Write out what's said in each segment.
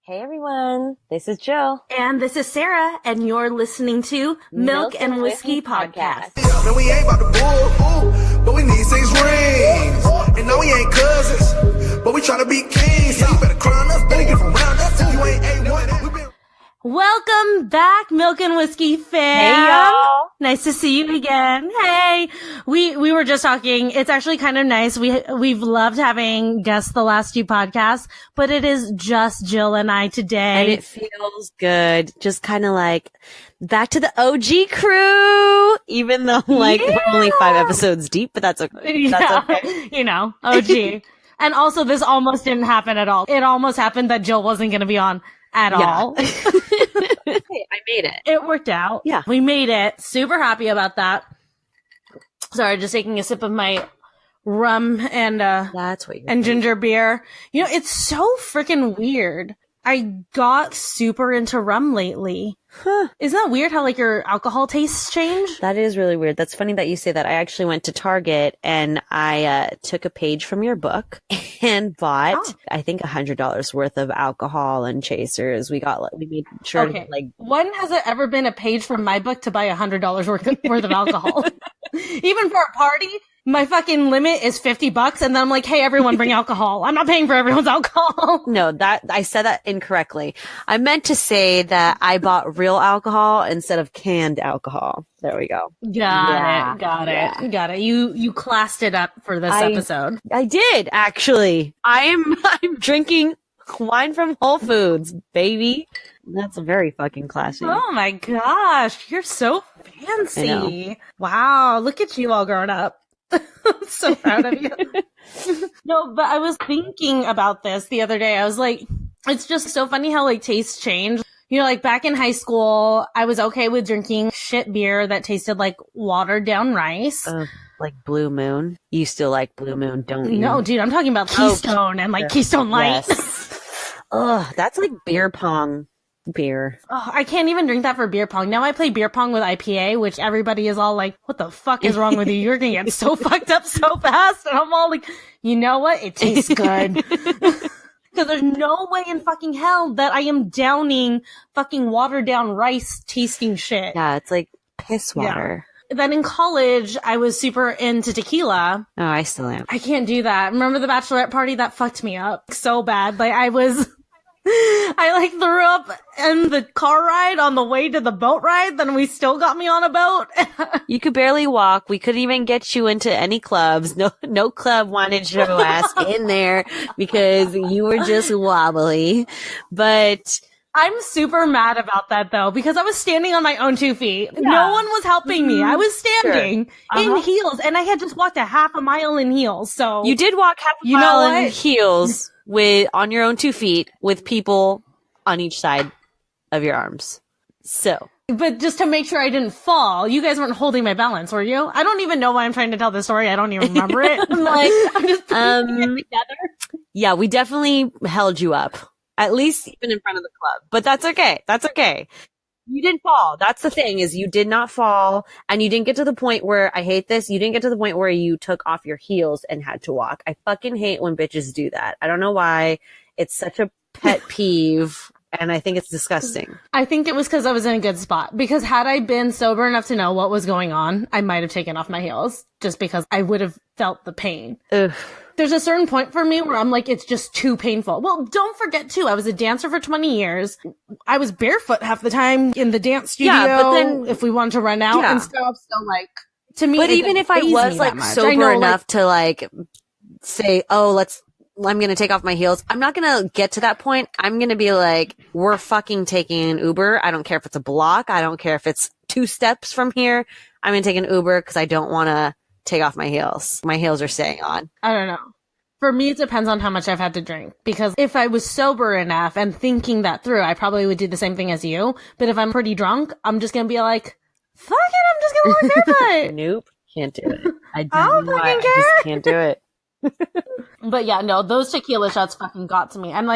Hey everyone, this is Jill. And this is Sarah, and you're listening to Milk and Whiskey Podcast. No, we ain't about to bull, but we need 6 rings. And no, we ain't cousins, but we tryna be kings. So you better crown us, better get from around us. If you ain't A1, Welcome back, Milk and Whiskey fam. Hey y'all. Nice to see you again. Hey, we were just talking. It's actually kind of nice. We've loved having guests the last few podcasts, but it is just Jill and I today. And it feels good. Just kind of like back to the OG crew, even though we're only 5 episodes deep, but that's okay. That's okay. You know, OG. And also this almost didn't happen at all. It almost happened that Jill wasn't going to be on at all. Hey, I made it. It worked out. Yeah. We made it. Super happy about that. Sorry, just taking a sip of my rum and That's what and ginger beer. You know, it's so freaking weird. I got super into rum lately. Huh. Isn't that weird how your alcohol tastes change? That is really weird. That's funny that you say that. I actually went to Target and I took a page from your book and bought, I think, $100 worth of alcohol and chasers. We made sure to When has it ever been a page from my book to buy $100 worth of alcohol? Even for a party, my fucking limit is $50, and then I'm like, hey, everyone, bring alcohol. I'm not paying for everyone's alcohol. No, I said that incorrectly. I meant to say that I bought real alcohol instead of canned alcohol. There we go. Got it. You classed it up for this episode. I did, actually. I'm drinking wine from Whole Foods, baby. That's very fucking classy. Oh my gosh, you're so fancy. Wow, look at you all grown up. So proud of you. No, but I was thinking about this the other day. I was like, it's just so funny how tastes change. You know, back in high school, I was okay with drinking shit beer that tasted like watered down rice. Like Blue Moon. You still like Blue Moon, don't you? No, dude, I'm talking about Keystone and Keystone Light. Yes. Ugh, that's like beer pong beer. Oh, I can't even drink that for beer pong. Now I play beer pong with IPA, which everybody is all like, what the fuck is wrong with you? You're gonna get so fucked up so fast. And I'm all like, you know what? It tastes good. Because there's no way in fucking hell that I am downing fucking watered down rice tasting shit. Yeah, it's like piss water. Yeah. Then in college, I was super into tequila. Oh, I still am. I can't do that. Remember the bachelorette party? That fucked me up so bad. I threw up in the car ride on the way to the boat ride, then we still got me on a boat. You could barely walk. We couldn't even get you into any clubs. No club wanted your ass in there because you were just wobbly. But I'm super mad about that though, because I was standing on my own 2 feet. Yeah. No one was helping me. I was standing in heels, and I had just walked a half a mile in heels. So you did walk half a mile in heels on your own 2 feet with people on each side of your arms. So, but just to make sure I didn't fall, you guys weren't holding my balance, were you? I don't even know why I'm trying to tell this story. I don't even remember it. I'm just putting it together. Yeah, we definitely held you up. At least even in front of the club. But that's okay. That's okay. You didn't fall. That's the thing, is you did not fall, and you didn't get to the point where, I hate this, you didn't get to the point where you took off your heels and had to walk. I fucking hate when bitches do that. I don't know why. It's such a pet peeve, and I think it's disgusting. I think it was because I was in a good spot. Because had I been sober enough to know what was going on, I might have taken off my heels, just because I would have felt the pain. Ugh. There's a certain point for me where I'm like, it's just too painful. Well, don't forget too, I was a dancer for 20 years. I was barefoot half the time in the dance studio. Yeah, but then if we wanted to run out and stuff. So to me, but even if I was sober enough to say, oh, I'm going to take off my heels. I'm not going to get to that point. I'm going to be like, we're fucking taking an Uber. I don't care if it's a block. I don't care if it's 2 steps from here. I'm going to take an Uber because I don't want to take off my heels. My heels are staying on. I don't know. For me, it depends on how much I've had to drink. Because if I was sober enough and thinking that through, I probably would do the same thing as you. But if I'm pretty drunk, I'm just going to be like, fuck it, I'm just going to walk barefoot. Nope. Can't do it. I don't fucking care. I just can't do it. But yeah, no, those tequila shots fucking got to me. And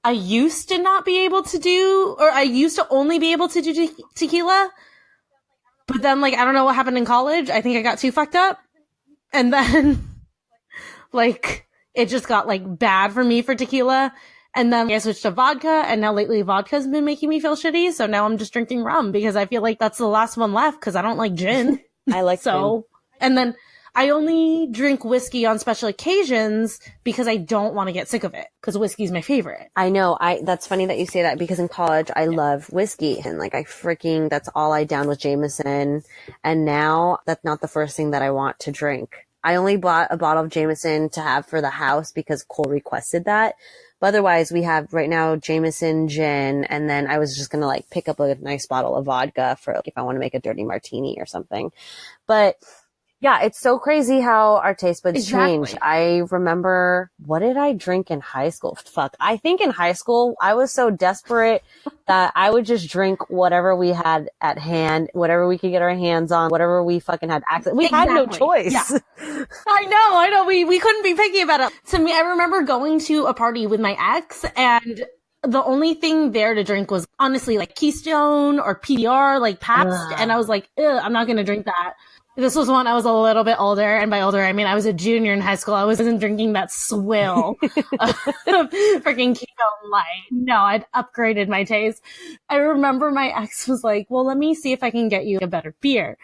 I used to not be able to do, or I used to only be able to do tequila. But then, I don't know what happened in college. I think I got too fucked up. And then, it just got, bad for me for tequila. And then I switched to vodka, and now lately vodka's been making me feel shitty. So now I'm just drinking rum because I feel like that's the last one left because I don't like gin. I like gin. And then I only drink whiskey on special occasions because I don't want to get sick of it because whiskey's my favorite. I know. That's funny that you say that because in college I love whiskey and like that's all I down with Jameson. And now that's not the first thing that I want to drink. I only bought a bottle of Jameson to have for the house because Cole requested that. But otherwise, we have right now Jameson, gin, and then I was just going to like pick up a nice bottle of vodka for like, if I want to make a dirty martini or something. But yeah, it's so crazy how our taste buds change. I remember, what did I drink in high school? Fuck. I think in high school, I was so desperate that I would just drink whatever we had at hand, whatever we could get our hands on, whatever we fucking had access. We had no choice. Yeah. I know. We couldn't be picky about it. To me, I remember going to a party with my ex, and the only thing there to drink was honestly like Keystone or PBR, like Pabst. And I was like, I'm not going to drink that. This was when I was a little bit older, and by older, I mean I was a junior in high school. I wasn't drinking that swill of freaking Keystone Light. No, I'd upgraded my taste. I remember my ex was like, well, let me see if I can get you a better beer.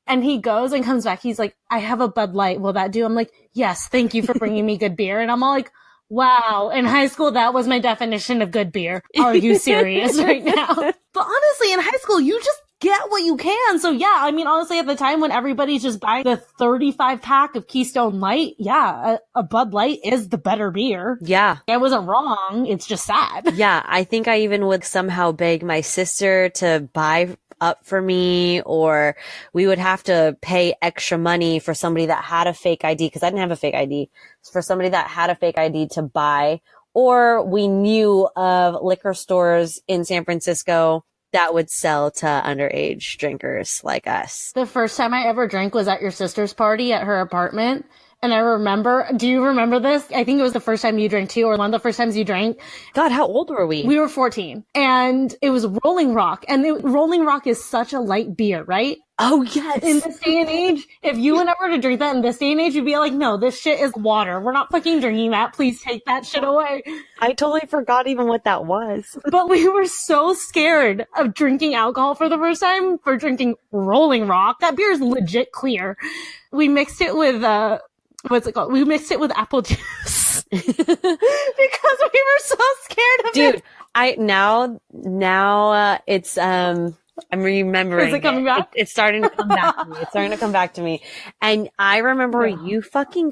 And he goes and comes back. He's like, I have a Bud Light. Will that do? I'm like, yes, thank you for bringing me good beer. And I'm all like, wow, in high school, that was my definition of good beer. Are you serious right now? But honestly, in high school, you just get what you can. So yeah, I mean, honestly, at the time when everybody's just buying the 35 pack of Keystone Light, yeah, a Bud Light is the better beer. Yeah. I wasn't wrong. It's just sad. Yeah. I think I even would somehow beg my sister to buy up for me, or we would have to pay extra money for somebody that had a fake ID, because I didn't have a fake ID, for somebody that had a fake ID to buy, or we knew of liquor stores in San Francisco that would sell to underage drinkers like us. The first time I ever drank was at your sister's party at her apartment. And I remember, do you remember this? I think it was the first time you drank too, or one of the first times you drank. God, how old were we? We were 14. And it was Rolling Rock. And Rolling Rock is such a light beer, right? Oh, yes. In this day and age, if you went ever to drink that in this day and age, you'd be like, no, this shit is water. We're not fucking drinking that. Please take that shit away. I totally forgot even what that was. But we were so scared of drinking alcohol for the first time for drinking Rolling Rock. That beer is legit clear. We mixed it with, what's it called? We mixed it with apple juice because we were so scared of it. Dude, now it's, I'm remembering. Is it coming back? It's starting to come back to me. It's starting to come back to me. And I remember you fucking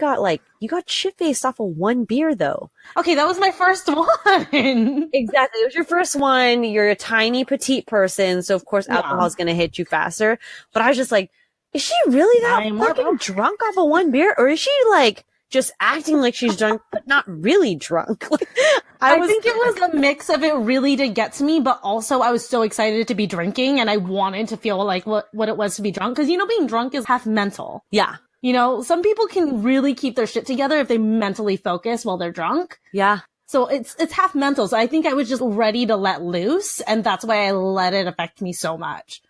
you got shit-faced off of one beer though. Okay, that was my first one. Exactly. It was your first one. You're a tiny petite person. So of course alcohol is going to hit you faster. But I was just like, is she really that fucking drunk off of one beer? Or is she like just acting like she's drunk, but not really drunk? I think it was a mix of it really to get to me, but also I was so excited to be drinking and I wanted to feel like what it was to be drunk. Cause being drunk is half mental. Yeah. Some people can really keep their shit together if they mentally focus while they're drunk. Yeah. So it's half mental. So I think I was just ready to let loose. And that's why I let it affect me so much.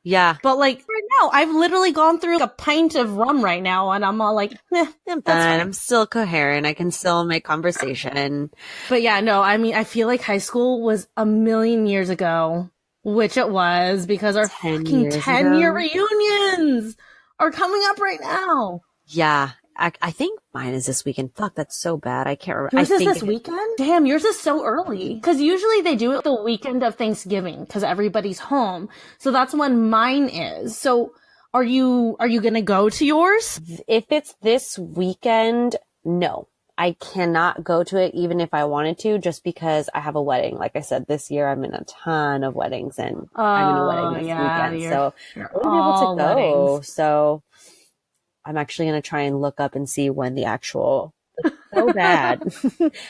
Yeah. But like right now, I've literally gone through a pint of rum right now and I'm all like, I'm fine. I'm still coherent. I can still make conversation. But yeah, no, I mean, I feel like high school was a million years ago, which it was because our fucking 10-year reunions are coming up right now. Yeah. I think mine is this weekend. Fuck, that's so bad. I can't remember. Yours is this weekend? Damn, yours is so early. Because usually they do it the weekend of Thanksgiving because everybody's home. So that's when mine is. So are you going to go to yours? If it's this weekend, no. I cannot go to it even if I wanted to, just because I have a wedding. Like I said, this year I'm in a ton of weddings and I'm in a wedding this weekend. So I wouldn't be able to go. Weddings. So I'm actually going to try and look up and see when the actual, it's so bad.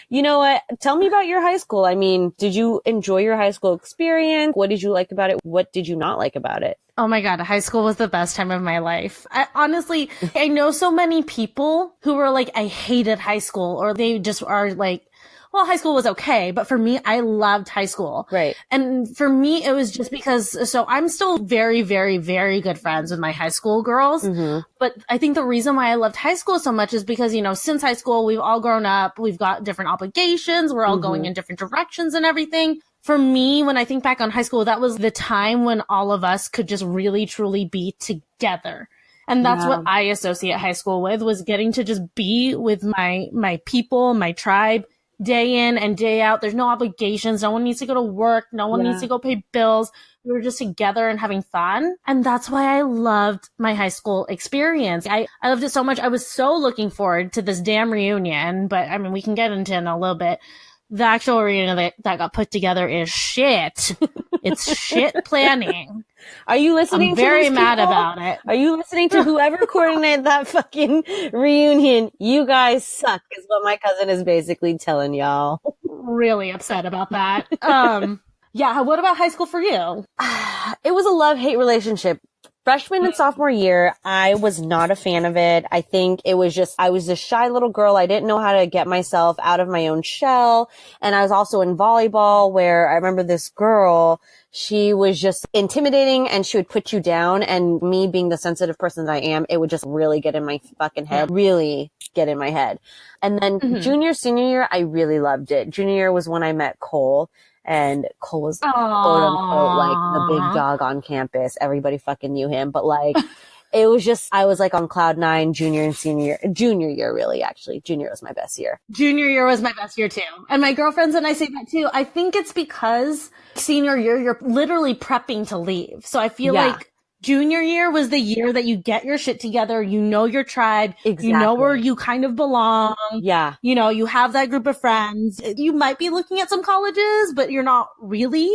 You know what? Tell me about your high school. I mean, did you enjoy your high school experience? What did you like about it? What did you not like about it? Oh my God, high school was the best time of my life. I know so many people who were like, I hated high school, or they just are like, well, high school was okay, but for me, I loved high school. Right. And for me, it was just because, so I'm still very, very, very good friends with my high school girls. Mm-hmm. But I think the reason why I loved high school so much is because, you know, since high school, we've all grown up, we've got different obligations, we're all going in different directions and everything. For me, when I think back on high school, that was the time when all of us could just really, truly be together. And that's what I associate high school with, was getting to just be with my people, my tribe, day in and day out. There's no obligations. No one needs to go to work. No one needs to go pay bills. We were just together and having fun. And that's why I loved my high school experience. I loved it so much. I was so looking forward to this damn reunion, but I mean, we can get into it in a little bit. The actual reunion that got put together is shit. It's shit planning. Are you listening? I'm to very these mad people? about it. Are you listening to whoever coordinated that fucking reunion? You guys suck, is what my cousin is basically telling y'all. Really upset about that. Yeah. What about high school for you? It was a love-hate relationship. Freshman and sophomore year, I was not a fan of it. I think it was just, I was this shy little girl. I didn't know how to get myself out of my own shell. And I was also in volleyball, where I remember this girl, she was just intimidating and she would put you down. And me being the sensitive person that I am, it would just really get in my fucking head, really get in my head. And then junior, senior year, I really loved it. Junior year was when I met Cole. And Cole was quote unquote like the big dog on campus. Everybody fucking knew him. But like, it was just, I was like on cloud nine, junior year, really, actually. Junior was my best year. Junior year was my best year too. And my girlfriends and I say that too. I think it's because senior year, you're literally prepping to leave. So I feel like junior year was the year that you get your shit together. You know your tribe. Exactly. You know where you kind of belong. Yeah. You know, you have that group of friends. You might be looking at some colleges, but you're not really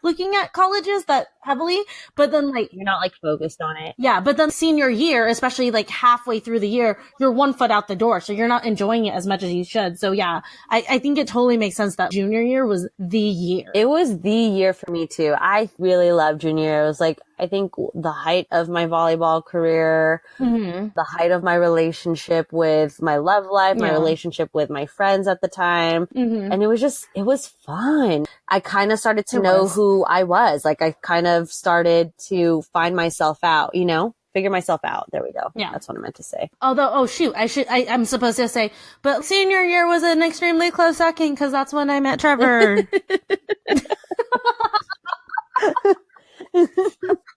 looking at colleges that heavily. But then like, you're not like focused on it. Yeah. But then senior year, especially like halfway through the year, you're 1 foot out the door. So you're not enjoying it as much as you should. So yeah, I think it totally makes sense that junior year was the year. It was the year for me too. I really loved junior year. It was like, I think the height of my volleyball career, the height of my relationship with my love life, my relationship with my friends at the time. And it was fun. I kind of started to know who I was. Like I kind of started to find myself out, you know, figure myself out. There we go. Yeah. That's what I meant to say. Although, I'm supposed to say, but senior year was an extremely close second because that's when I met Trevor.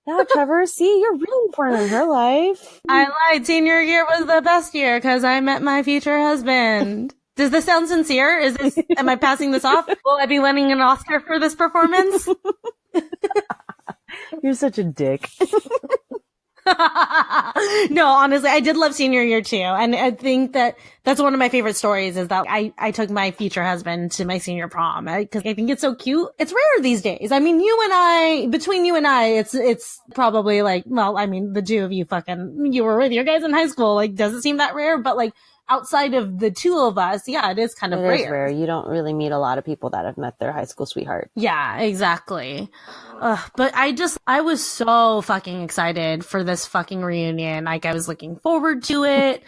Now, Trevor, see, you're really important in her life. I lied. Senior year was the best year because I met my future husband. Does this sound sincere? Am I passing this off? Will I be winning an Oscar for this performance? You're such a dick. No, honestly, I did love senior year too. And I think that's one of my favorite stories is that I took my future husband to my senior prom because I think it's so cute. It's rare these days. I mean, between you and I, it's probably like, well, I mean, the two of you you were with your guys in high school. Like, does it seem that rare? But like, outside of the two of us, yeah, it is kind of rare. It is rare. You don't really meet a lot of people that have met their high school sweetheart. Yeah, exactly. But I was so fucking excited for this fucking reunion. Like, I was looking forward to it.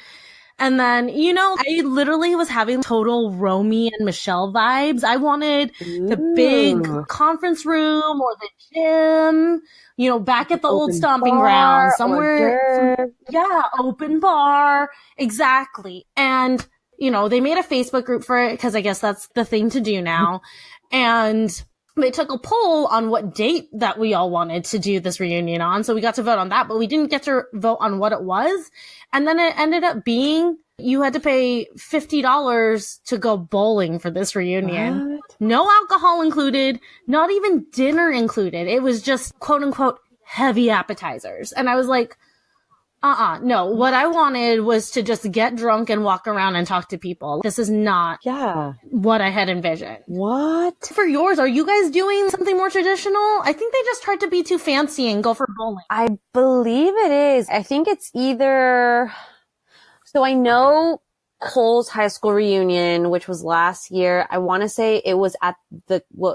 And then, you know, I literally was having total Romy and Michelle vibes. I wanted the big conference room or the gym, you know, back at the old stomping ground somewhere. Open bar. Exactly. And, you know, they made a Facebook group for it because I guess that's the thing to do now. And they took a poll on what date that we all wanted to do this reunion on. So we got to vote on that, but we didn't get to vote on what it was. And then it ended up being you had to pay $50 to go bowling for this reunion. What? No alcohol included, not even dinner included. It was just quote unquote heavy appetizers. And I was like, no, what I wanted was to just get drunk and walk around and talk to people. This is not what I had envisioned. What? For yours, are you guys doing something more traditional? I think they just tried to be too fancy and go for bowling. I believe it is. I think it's either, so I know Cole's high school reunion, which was last year. I want to say it was at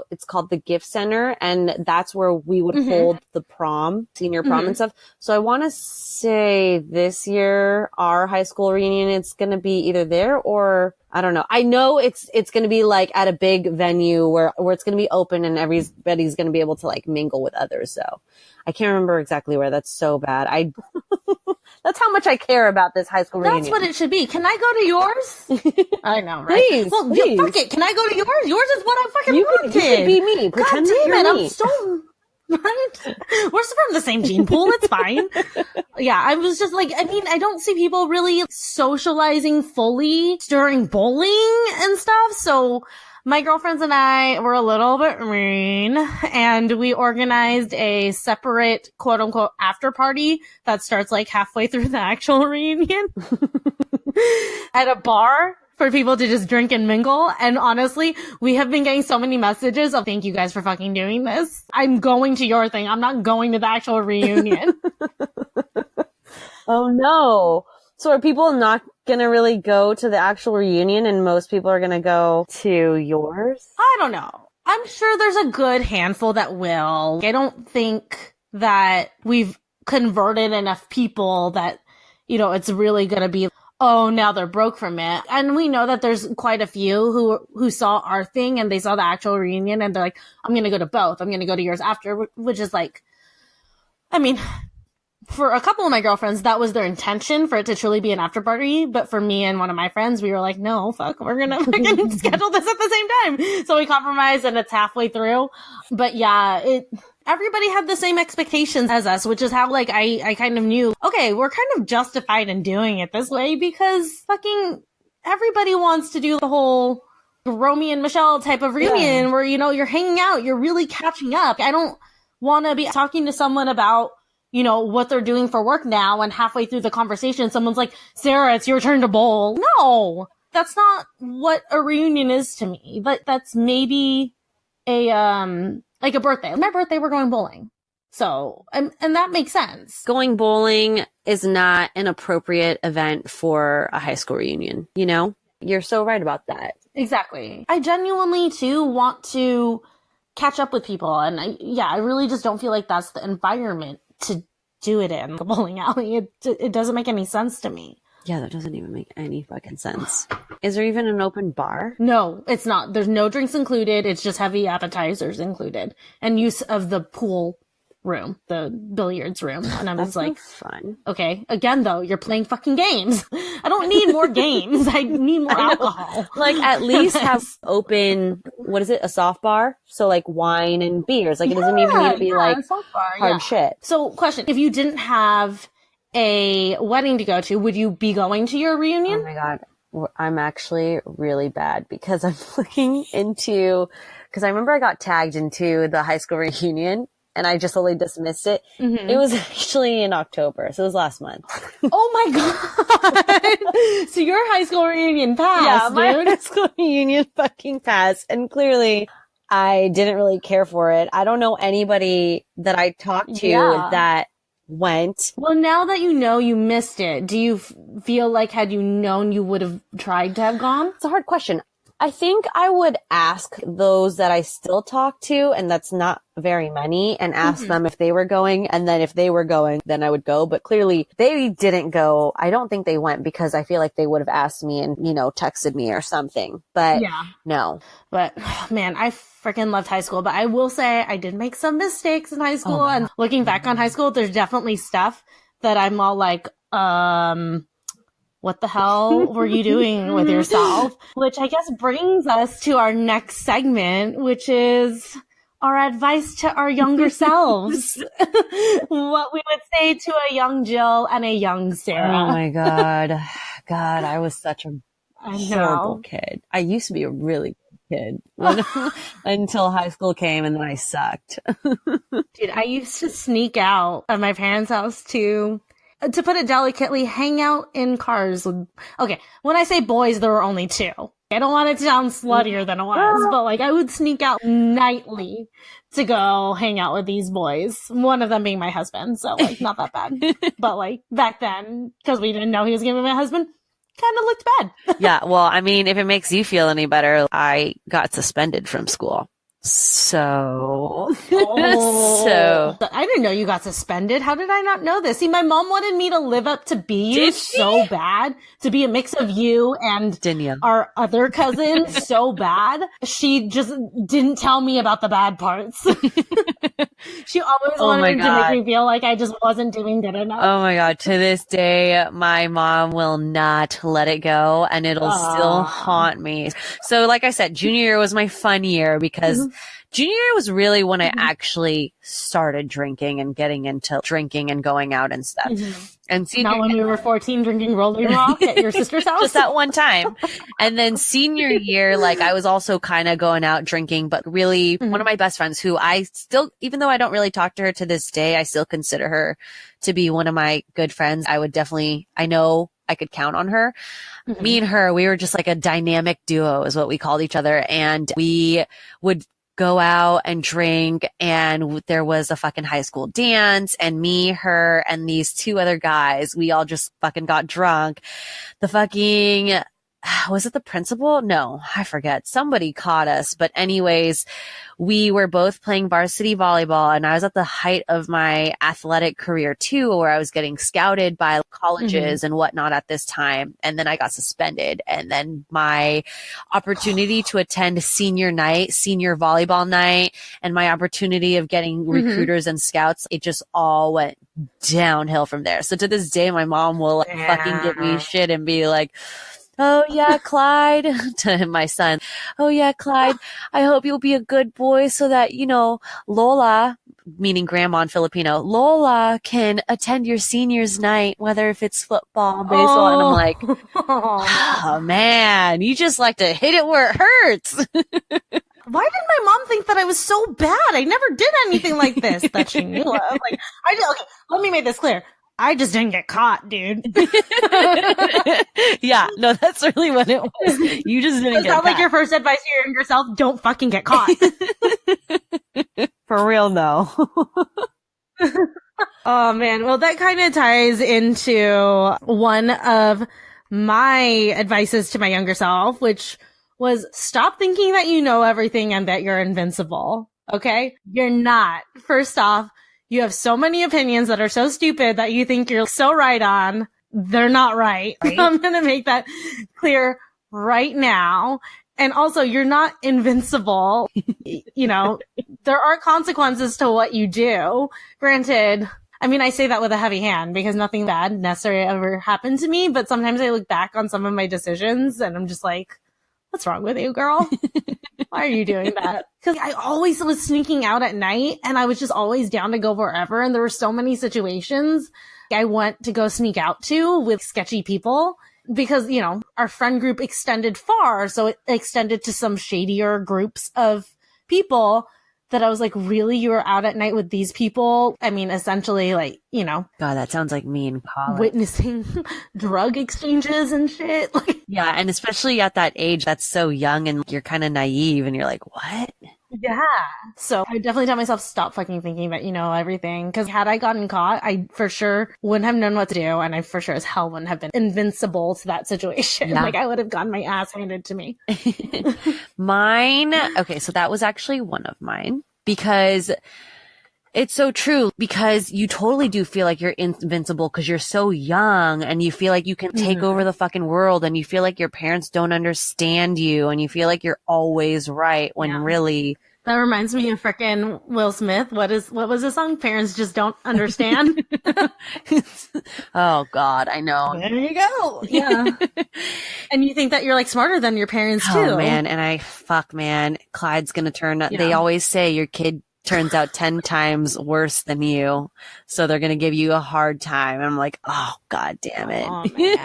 it's called the Gift Center, and that's where we would hold the prom, senior prom and stuff. So I want to say this year, our high school reunion, it's going to be either there or I don't know. I know it's going to be like at a big venue where it's going to be open and everybody's going to be able to like mingle with others. So I can't remember exactly where. That's so bad. That's how much I care about this high school reunion. That's what it should be. Can I go to yours? I know, right? Please, well, please. Fuck it. Can I go to yours? Yours is what I fucking wanted. You could be me. Pretend God damn that it. you're I'm me. so... Right? We're from the same gene pool. It's fine. Yeah, I was just like, I mean, I don't see people really socializing fully during bowling and stuff. So my girlfriends and I were a little bit mean, and we organized a separate quote unquote after party that starts like halfway through the actual reunion at a bar for people to just drink and mingle. And honestly, we have been getting so many messages of thank you guys for fucking doing this. I'm going to your thing. I'm not going to the actual reunion. Oh no. So are people not going to really go to the actual reunion and most people are going to go to yours? I don't know. I'm sure there's a good handful that will. I don't think that we've converted enough people that, you know, it's really going to be, oh, now they're broke from it. And we know that there's quite a few who saw our thing and they saw the actual reunion and they're like, I'm going to go to both. I'm going to go to yours after, which is like, I mean, for a couple of my girlfriends, that was their intention, for it to truly be an after party. But for me and one of my friends, we were like, no, fuck, we're going to fucking schedule this at the same time. So we compromised and it's halfway through. But yeah, everybody had the same expectations as us, which is how like I kind of knew, okay, we're kind of justified in doing it this way because fucking everybody wants to do the whole Romeo and Michelle type of reunion where, you know, you're hanging out, you're really catching up. I don't want to be talking to someone about, you know, what they're doing for work now, and halfway through the conversation, someone's like, Sarah, it's your turn to bowl. No, that's not what a reunion is to me. But that's maybe like a birthday. My birthday, we're going bowling. So, and that makes sense. Going bowling is not an appropriate event for a high school reunion, you know? You're so right about that. Exactly. I genuinely, too, want to catch up with people. And I really just don't feel like that's the environment to do it in the bowling alley. It doesn't make any sense to me. Yeah, that doesn't even make any fucking sense. Is there even an open bar? No, it's not. There's no drinks included. It's just heavy appetizers included. And use of the pool room, the billiards room. And I was like, fun. Okay. Again, though, you're playing fucking games. I don't need more games. I need more alcohol. Like, at least have open, what is it, a soft bar? So, like, wine and beers. Like, it doesn't even need to be, like, hard shit. So, question. If you didn't have a wedding to go to, would you be going to your reunion? Oh, my God. I'm actually really bad because I'm looking into, because I remember I got tagged into the high school reunion and I just totally dismissed it. Mm-hmm. It was actually in October, so it was last month. Oh my God. So your high school reunion passed, my high school reunion fucking passed. And clearly I didn't really care for it. I don't know anybody that I talked to that went. Well, now that you know you missed it, do you feel like had you known you would have tried to have gone? It's a hard question. I think I would ask those that I still talk to, and that's not very many, and ask them if they were going, and then if they were going, then I would go. But clearly they didn't go. I don't think they went because I feel like they would have asked me and, you know, texted me or something. But no. But man, I freaking loved high school. But I will say I did make some mistakes in high school. And looking back on high school, there's definitely stuff that I'm all like, what the hell were you doing with yourself? Which I guess brings us to our next segment, which is our advice to our younger selves. What we would say to a young Jill and a young Sarah. Oh my God. God, I was such a horrible kid. I used to be a really good kid until high school came and then I sucked. Dude, I used to sneak out of my parents' house to put it delicately, hang out in cars with, okay, when I say boys, there were only two. I don't want it to sound sluttier than it was, but like I would sneak out nightly to go hang out with these boys. One of them being my husband, so like not that bad. But like back then, because we didn't know he was going to be my husband, kind of looked bad. Yeah. Well, I mean, if it makes you feel any better, I got suspended from school. So, I didn't know you got suspended. How did I not know this? See, my mom wanted me to live up to be you so bad, to be a mix of you and our other cousin so bad. She just didn't tell me about the bad parts. She always wanted to make me feel like I just wasn't doing good enough. Oh my God. To this day, my mom will not let it go and it'll still haunt me. So like I said, junior year was my fun year because junior year was really when I actually started drinking and getting into drinking and going out and stuff. And senior, not when we were 14 drinking Rolling Rock at your sister's house? Just that one time. And then senior year, like I was also kind of going out drinking, but really one of my best friends who I still, even though I don't really talk to her to this day, I still consider her to be one of my good friends. I would definitely, I know I could count on her. Me and her, we were just like a dynamic duo is what we called each other. And we would go out and drink, and there was a fucking high school dance, and me, her, and these two other guys, we all just fucking got drunk. The fucking, was it the principal? No, I forget. Somebody caught us. But anyways, we were both playing varsity volleyball, and I was at the height of my athletic career too, where I was getting scouted by colleges and whatnot at this time. And then I got suspended. And then my opportunity to attend senior night, senior volleyball night, and my opportunity of getting recruiters and scouts, it just all went downhill from there. So to this day, my mom will like, fucking give me shit and be like, oh yeah, Clyde, to my son. Oh yeah, Clyde, I hope you'll be a good boy so that, you know, Lola, meaning grandma in Filipino, Lola can attend your seniors night, whether if it's football, baseball. And I'm like, oh man, you just like to hit it where it hurts. Why did my mom think that I was so bad? I never did anything like this that she knew of. Like, okay, let me make this clear. I just didn't get caught, dude. Yeah, no, that's really what it was. You just didn't get caught. Sounds like your first advice to your younger self, don't fucking get caught. For real, no. Oh, man. Well, that kind of ties into one of my advices to my younger self, which was stop thinking that you know everything and that you're invincible. Okay? You're not. First off, you have so many opinions that are so stupid that you think you're so right on. They're not right. I'm going to make that clear right now. And also, you're not invincible. You know, there are consequences to what you do. Granted, I mean, I say that with a heavy hand because nothing bad necessarily ever happened to me. But sometimes I look back on some of my decisions and I'm just like, what's wrong with you, girl? Why are you doing that? Because I always was sneaking out at night and I was just always down to go wherever. And there were so many situations I went to go sneak out to with sketchy people because, you know, our friend group extended far. So it extended to some shadier groups of people that I was like, really? You were out at night with these people? I mean, essentially, like, you know. God, that sounds like me in college. Witnessing drug exchanges and shit. Like, yeah, and especially at that age, that's so young and you're kind of naive and you're like, what? Yeah. So I definitely tell myself, stop fucking thinking that you know everything. Because had I gotten caught, I for sure wouldn't have known what to do. And I for sure as hell wouldn't have been invincible to that situation. Yeah. Like I would have gotten my ass handed to me. Mine. Okay. So that was actually one of mine because it's so true because you totally do feel like you're invincible because you're so young and you feel like you can take over the fucking world and you feel like your parents don't understand you and you feel like you're always right when really. That reminds me of frickin' Will Smith. What was the song? Parents just don't understand. Oh God, I know. There you go. Yeah. And you think that you're like smarter than your parents too. Oh man. And man, Clyde's going to turn, they always say your kid turns out 10 times worse than you. So they're going to give you a hard time. And I'm like, oh, God damn it.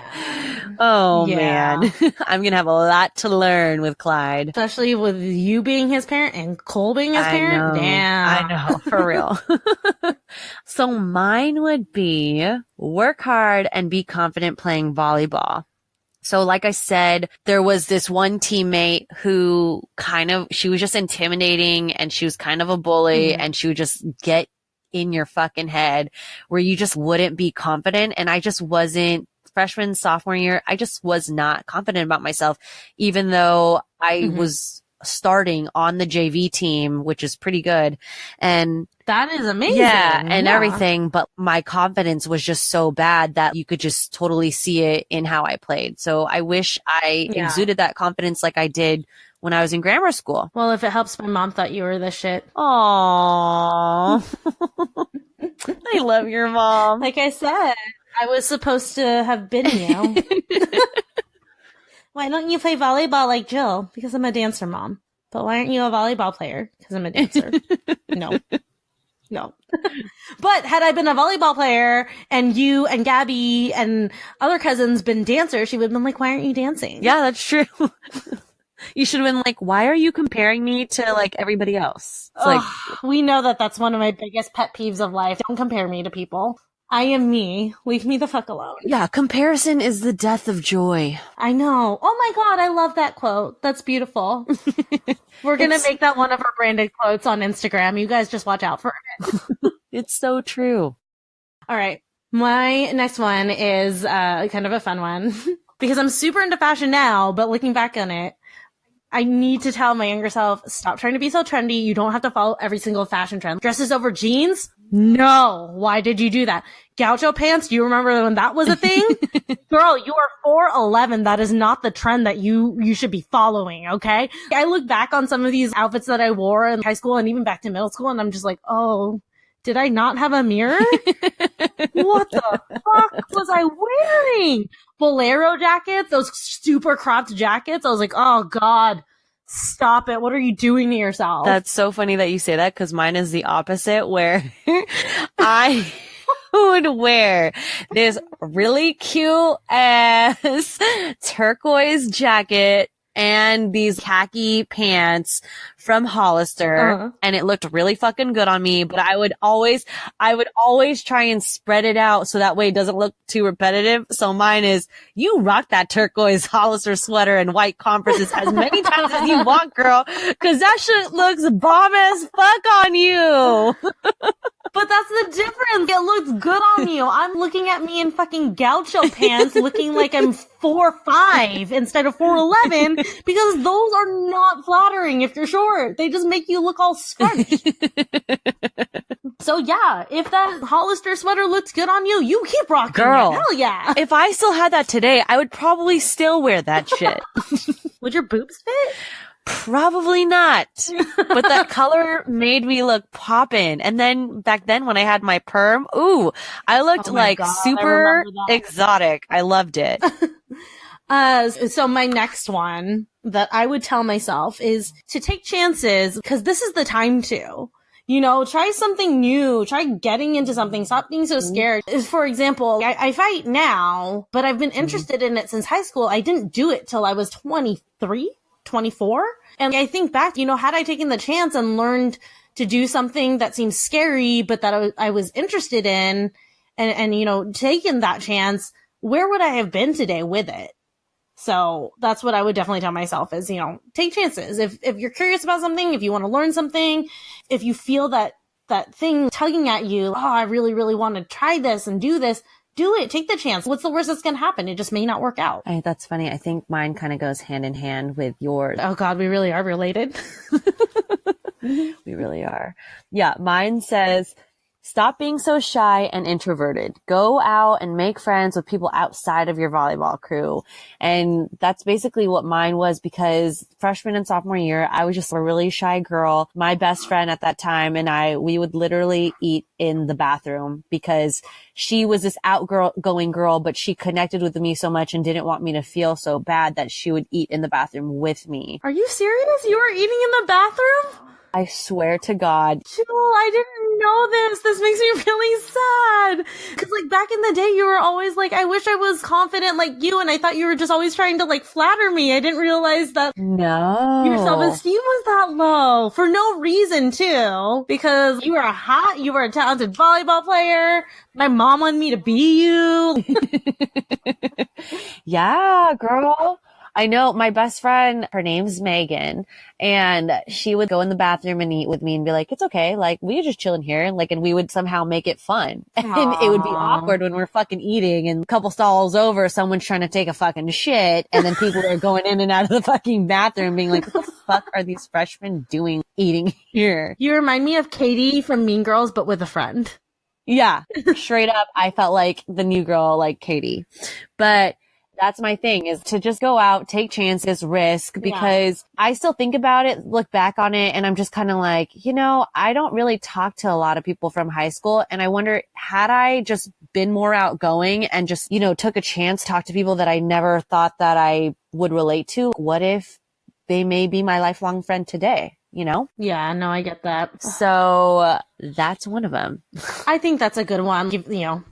Oh, man. I'm going to have a lot to learn with Clyde. Especially with you being his parent and Cole being his parent. Damn. I know, for real. So mine would be work hard and be confident playing volleyball. So like I said, there was this one teammate who she was just intimidating and she was kind of a bully and she would just get in your fucking head where you just wouldn't be confident. And I just wasn't freshman, sophomore year, I just was not confident about myself, even though I was starting on the JV team, which is pretty good. And that is amazing. Yeah, and everything. But my confidence was just so bad that you could just totally see it in how I played. So I wish I exuded that confidence like I did when I was in grammar school. Well, if it helps, my mom thought you were the shit. Aww. I love your mom. Like I said, I was supposed to have been you. Why don't you play volleyball like Jill? Because I'm a dancer, Mom. But why aren't you a volleyball player? Because I'm a dancer. No. But had I been a volleyball player and you and Gabby and other cousins been dancers, she would have been like, why aren't you dancing? Yeah, that's true. You should have been like, why are you comparing me to like everybody else? It's like, we know that that's one of my biggest pet peeves of life. Don't compare me to people. I am me. Leave me the fuck alone. Yeah, comparison is the death of joy. I know. Oh my God, I love that quote. That's beautiful. We're going to make that one of our branded quotes on Instagram. You guys just watch out for it. It's so true. All right. My next one is kind of a fun one because I'm super into fashion now, but looking back on it, I need to tell my younger self, stop trying to be so trendy. You don't have to follow every single fashion trend. Dresses over jeans? No. Why did you do that? Gaucho pants? Do you remember when that was a thing? Girl, you are 4'11". That is not the trend that you should be following, okay? I look back on some of these outfits that I wore in high school and even back to middle school and I'm just like, oh, did I not have a mirror? What the fuck was I wearing? Bolero jackets, those super cropped jackets. I was like, oh God, stop it. What are you doing to yourself? That's so funny that you say that because mine is the opposite where I would wear this really cute ass turquoise jacket and these khaki pants from Hollister and it looked really fucking good on me, but I would always try and spread it out so that way it doesn't look too repetitive. So mine is, you rock that turquoise Hollister sweater and white Converses as many times as you want, girl, cause that shit looks bomb as fuck on you. But that's the difference. It looks good on you. I'm looking at me in fucking gaucho pants looking like I'm 4'5" instead of 4'11" because those are not flattering if you're short. They just make you look all scrunched. So yeah, if that Hollister sweater looks good on you, you keep rocking Girl, it. Hell yeah. If I still had that today, I would probably still wear that shit. Would your boobs fit? Probably not. But that color made me look poppin'. And then back then when I had my perm, ooh, I looked super exotic. I loved it. So my next one that I would tell myself is to take chances because this is the time to. You know, try something new. Try getting into something. Stop being so scared. For example, I fight now, but I've been interested in it since high school. I didn't do it till I was 23, 24. And I think back, you know, had I taken the chance and learned to do something that seems scary, but that I was interested in and, you know, taken that chance, where would I have been today with it? So that's what I would definitely tell myself is, you know, take chances. If you're curious about something, if you want to learn something, if you feel that thing tugging at you, oh, I really, really want to try this and do this, do it. Take the chance. What's the worst that's going to happen? It just may not work out. That's funny. I think mine kind of goes hand in hand with yours. Oh God, we really are related. We really are. Yeah. Mine says, stop being so shy and introverted. Go out and make friends with people outside of your volleyball crew. And that's basically what mine was because freshman and sophomore year, I was just a really shy girl. My best friend at that time and we would literally eat in the bathroom because she was this outgoing girl, but she connected with me so much and didn't want me to feel so bad that she would eat in the bathroom with me. Are you serious? You were eating in the bathroom? I swear to God. Jewel, I didn't know this. This makes me really sad. Cause like back in the day, you were always like, I wish I was confident like you. And I thought you were just always trying to like flatter me. I didn't realize that your self-esteem was that low for no reason too. Because you were hot. You were a talented volleyball player. My mom wanted me to be you. Yeah, girl. I know my best friend, her name's Megan, and she would go in the bathroom and eat with me and be like, it's okay. Like, we could just chill in here. And we would somehow make it fun. And it would be awkward when we're fucking eating and a couple stalls over, someone's trying to take a fucking shit. And then people are going in and out of the fucking bathroom being like, what the fuck are these freshmen doing eating here? You remind me of Katie from Mean Girls, but with a friend. Yeah, straight up. I felt like the new girl, like Katie. But that's my thing, is to just go out, take chances, risk, because I still think about it, look back on it, and I'm just kind of like, I don't really talk to a lot of people from high school. And I wonder, had I just been more outgoing and just, took a chance, talk to people that I never thought that I would relate to, what if they may be my lifelong friend today? Yeah, no, I get that. So that's one of them. I think that's a good one.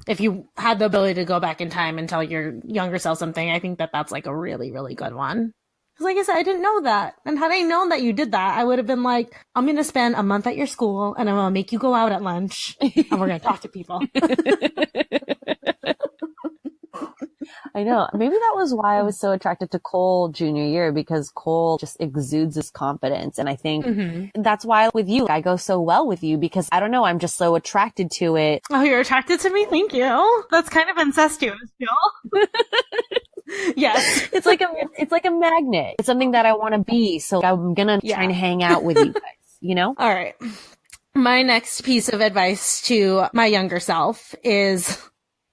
If you had the ability to go back in time and tell your younger self something, I think that that's like a really, really good one. Because like I said, I didn't know that. And had I known that you did that, I would have been like, I'm going to spend a month at your school and I'm going to make you go out at lunch and we're going to talk to people. I know. Maybe that was why I was so attracted to Cole junior year, because Cole just exudes his confidence. And I think that's why with you, I go so well with you, because I don't know, I'm just so attracted to it. Oh, you're attracted to me? Thank you. That's kind of incestuous, Jill. Yes. It's like a magnet. It's something that I want to be. So I'm going to try and hang out with you guys, All right. My next piece of advice to my younger self is,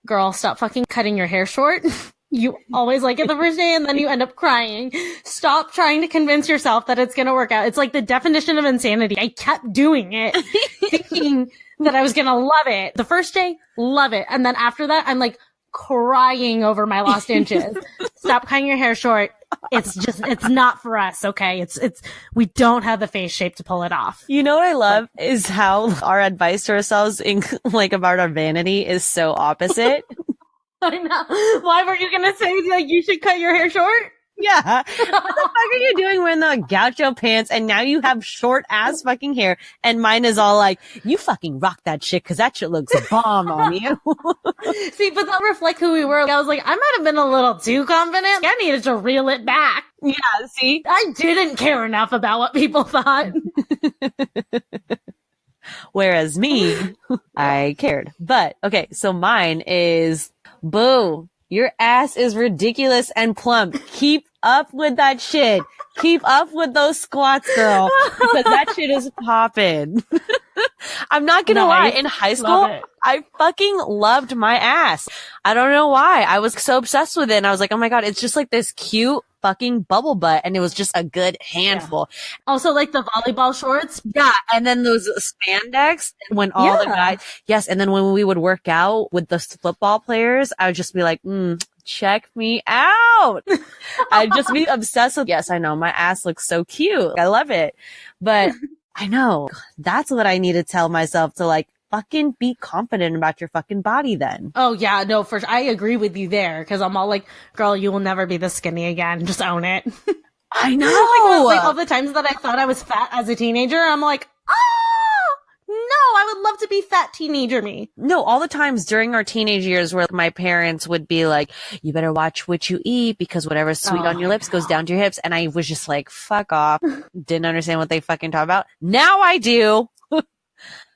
girl, stop fucking cutting your hair short. You always like it the first day and then you end up crying. Stop trying to convince yourself that it's going to work out. It's like the definition of insanity. I kept doing it thinking that I was going to love it. The first day, love it. And then after that, I'm like crying over my lost inches. Stop cutting your hair short. It's not for us. Okay. We don't have the face shape to pull it off. You know what I love is how our advice to ourselves about our vanity is so opposite. I know. Why were you going to say like you should cut your hair short? Yeah. What the fuck are you doing wearing the gaucho pants and now you have short ass fucking hair and mine is all like, you fucking rock that shit because that shit looks bomb on you. See, but that reflects who we were. I was like, I might have been a little too confident. I needed to reel it back. Yeah, see? I didn't care enough about what people thought. Whereas me, I cared. But, okay, so mine is, boo. Your ass is ridiculous and plump. Keep up with that shit. Keep up with those squats, girl. Because that shit is popping. I'm not gonna lie. In high school, I fucking loved my ass. I don't know why. I was so obsessed with it. And I was like, oh my God, it's just like this cute fucking bubble butt. And it was just a good handful. Yeah. Also like the volleyball shorts. Yeah. And then those spandex when all the guys, yes. And then when we would work out with the football players, I would just be like, check me out. I'd just be obsessed with, yes, I know my ass looks so cute. I love it. But I know that's what I need to tell myself to like, fucking be confident about your fucking body then. Oh yeah, no, for sure. I agree with you there because I'm all like, girl, you will never be this skinny again. Just own it. I know. Like all the times that I thought I was fat as a teenager, I'm like, no, I would love to be fat teenager me. No, all the times during our teenage years where my parents would be like, you better watch what you eat because whatever's sweet on your lips goes down to your hips. And I was just like, fuck off. Didn't understand what they fucking talk about. Now I do.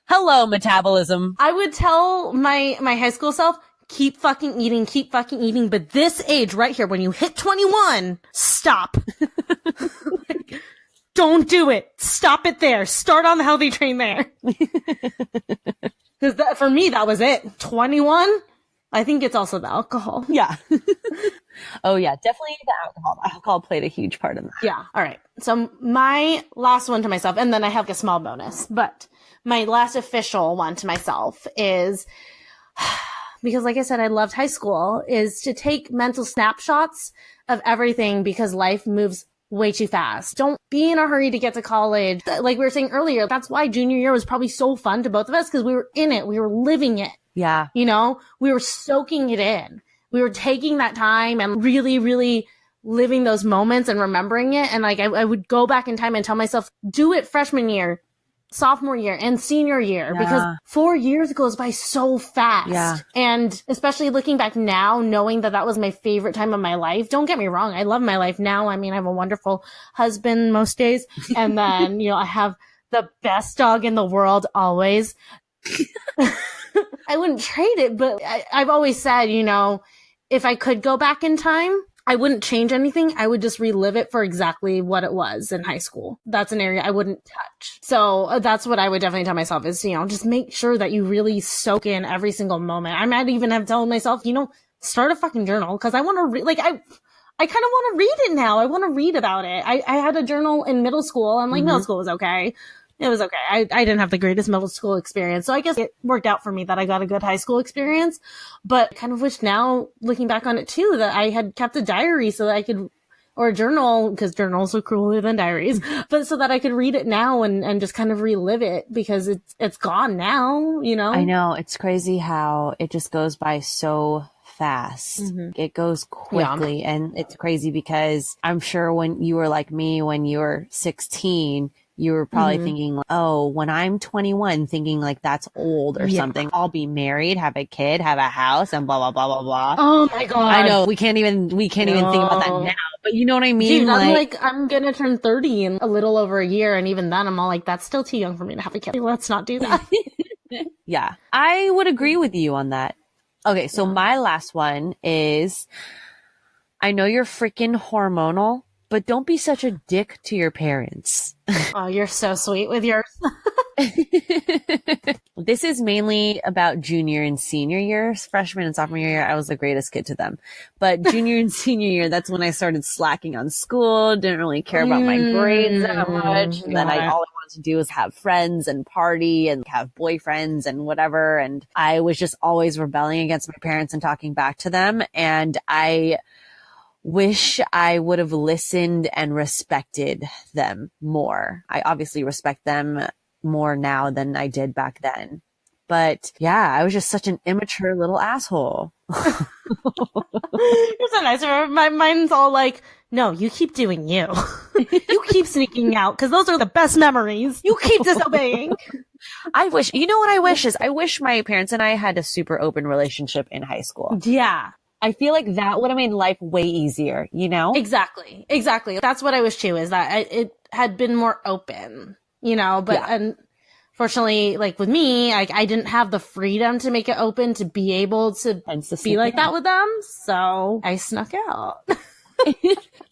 Hello, metabolism. I would tell my high school self, keep fucking eating. But this age right here, when you hit 21, stop. Like, don't do it. Stop it there. Start on the healthy train there. Because for me, that was it. 21. I think it's also the alcohol. Yeah. Oh yeah, definitely the alcohol. Alcohol played a huge part in that. Yeah. All right. So my last one to myself, and then I have a small bonus, but my last official one to myself is, because like I said, I loved high school, is to take mental snapshots of everything because life moves way too fast. Don't be in a hurry to get to college. Like we were saying earlier, that's why junior year was probably so fun to both of us because we were in it. We were living it. Yeah. You know, we were soaking it in. We were taking that time and really, really living those moments and remembering it. And like, I would go back in time and tell myself, do it freshman year. sophomore year and senior year because 4 years goes by so fast. Yeah. And especially looking back now, knowing that that was my favorite time of my life. Don't get me wrong. I love my life now. I mean, I have a wonderful husband most days. And then, I have the best dog in the world always. I wouldn't trade it, but I've always said, if I could go back in time, I wouldn't change anything. I would just relive it for exactly what it was in high school. That's an area I wouldn't touch. So that's what I would definitely tell myself is, just make sure that you really soak in every single moment. I might even have told myself, start a fucking journal because I want to read, I kind of want to read it now. I want to read about it. I had a journal in middle school. I'm like, middle school was okay. It was okay. I didn't have the greatest middle school experience. So I guess it worked out for me that I got a good high school experience. But I kind of wish now, looking back on it too, that I had kept a diary so that I could, or a journal, because journals are cooler than diaries, but so that I could read it now and just kind of relive it because it's gone now, I know. It's crazy how it just goes by so fast. It goes quickly. And it's crazy because I'm sure when you were like me, when you were 16, you were probably thinking, when I'm 21, thinking like that's old or something. I'll be married, have a kid, have a house, and blah, blah, blah, blah, blah. Oh my God. I know. We can't even think about that now. But you know what I mean? Dude, I'm going to turn 30 in a little over a year. And even then I'm all like, that's still too young for me to have a kid. Let's not do that. Yeah. I would agree with you on that. Okay. So my last one is, I know you're freaking hormonal, but don't be such a dick to your parents. Oh, you're so sweet with yours. This is mainly about junior and senior years. Freshman and sophomore year, I was the greatest kid to them. But junior and senior year, that's when I started slacking on school, didn't really care about my grades that much. And then all I wanted to do was have friends and party and have boyfriends and whatever. And I was just always rebelling against my parents and talking back to them. And I wish I would have listened and respected them more. I obviously respect them more now than I did back then. But yeah, I was just such an immature little asshole. You're so nice. Mine's all like, no, you keep doing you. You keep sneaking out because those are the best memories. You keep disobeying. I wish, what I wish is I wish my parents and I had a super open relationship in high school. Yeah. I feel like that would have made life way easier, Exactly. That's what I wish too, is that it had been more open, but unfortunately, like with me, I didn't have the freedom to make it open to be able to be like that with them. So I snuck out.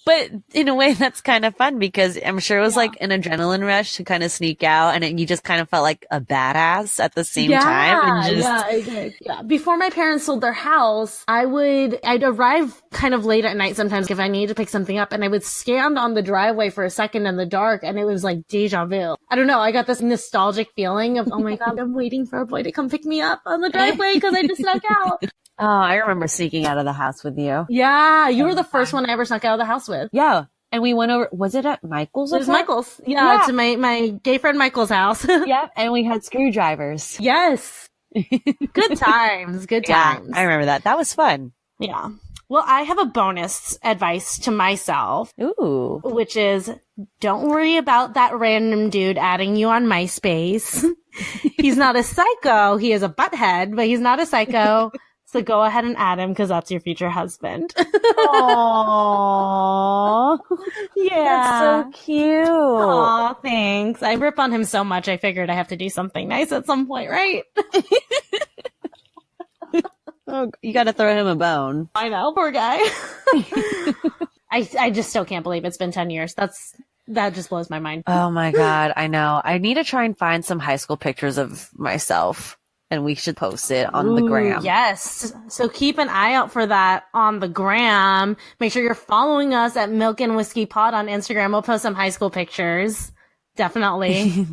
But in a way, that's kind of fun because I'm sure it was like an adrenaline rush to kind of sneak out, and you just kind of felt like a badass at the same time. And Yeah. Before my parents sold their house, I'd arrive kind of late at night sometimes if I needed to pick something up, and I would stand on the driveway for a second in the dark, and it was like deja vu. I don't know. I got this nostalgic feeling of, oh my God, I'm waiting for a boy to come pick me up on the driveway because I just snuck out. Oh, I remember sneaking out of the house with you. Yeah, you were the first one I ever snuck out of the house with. Yeah. And we went over, was it at Michael's? It was Michael's. Yeah, to my gay friend Michael's house. Yep. And we had screwdrivers. Yes. Good times. Good times. Yeah, I remember that. That was fun. Yeah. Well, I have a bonus advice to myself. Ooh. Which is, don't worry about that random dude adding you on MySpace. He's not a psycho. He is a butthead, but he's not a psycho. So go ahead and add him because that's your future husband. Aww. Yeah. That's so cute. Aw, thanks. I rip on him so much, I figured I have to do something nice at some point, right? Oh, you got to throw him a bone. I know, poor guy. I just still can't believe it's been 10 years. That just blows my mind. Oh my God. I know. I need to try and find some high school pictures of myself. And we should post it on the gram. Yes. So keep an eye out for that on the gram. Make sure you're following us at Milk and Whiskey Pod on Instagram. We'll post some high school pictures. Definitely.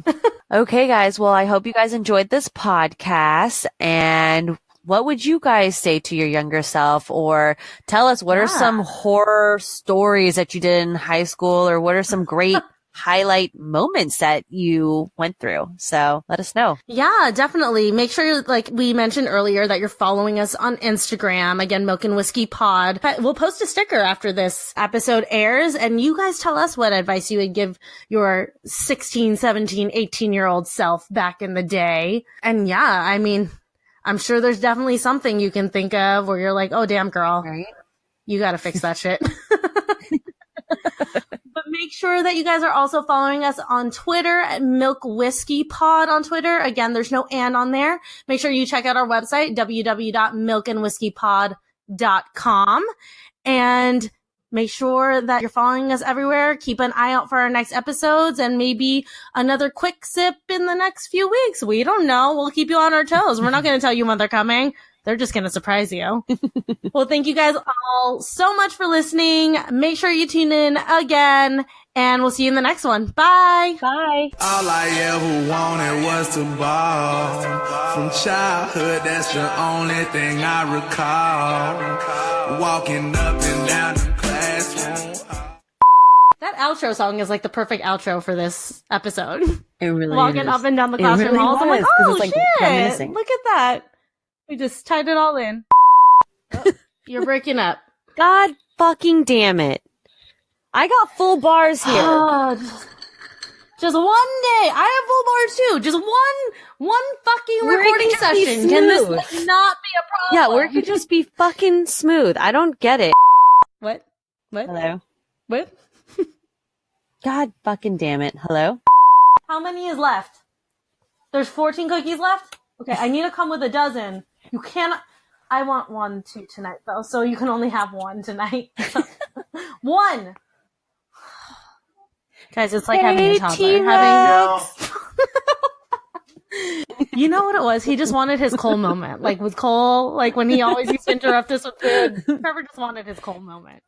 Okay, guys. Well, I hope you guys enjoyed this podcast. And what would you guys say to your younger self? Or tell us what are some horror stories that you did in high school? Or what are some great highlight moments that you went through. So let us know. Yeah, definitely. Make sure, like we mentioned earlier, that you're following us on Instagram. Again, Milk and Whiskey Pod. We'll post a sticker after this episode airs, and you guys tell us what advice you would give your 16, 17, 18-year-old self back in the day. And yeah, I mean, I'm sure there's definitely something you can think of where you're like, oh, damn, girl, Right? you got to fix that shit. But make sure that you guys are also following us on Twitter at Milk Whiskey Pod on Twitter. Again, there's no "and" on there. Make sure you check out our website, www.milkandwhiskeypod.com. And make sure that you're following us everywhere. Keep an eye out for our next episodes and maybe another quick sip in the next few weeks. We don't know. We'll keep you on our toes. We're not going to tell you when they're coming. They're just going to surprise you. Well, thank you guys all so much for listening. Make sure you tune in again, and we'll see you in the next one. Bye. Bye. All I ever wanted was to ball. From childhood, that's the only thing I recall. Walking up and down the classroom. That outro song is like the perfect outro for this episode. It really Walking is. up and down the It classroom really halls. I'm like, was, 'cause oh, it's like shit. reminiscing. Look at that. We just tied it all in. Oh, you're breaking up. God fucking damn it. I got full bars here. Oh, just one day. I have full bars too. Just one fucking Where it recording can just be session. Can this smooth. like, not be a Yeah, problem? where it could just be fucking smooth. I don't get it. What? Hello? What? God fucking damn it. Hello? How many is left? There's 14 cookies left? Okay, I need to come with a dozen. You cannot. I want one too tonight though, so you can only have one tonight. One! Guys, it's like having a toddler. T-Rex. You know what it was? He just wanted his Cole moment. Like with Cole, like when he always used to interrupt us with food. Trevor just wanted his Cole moment.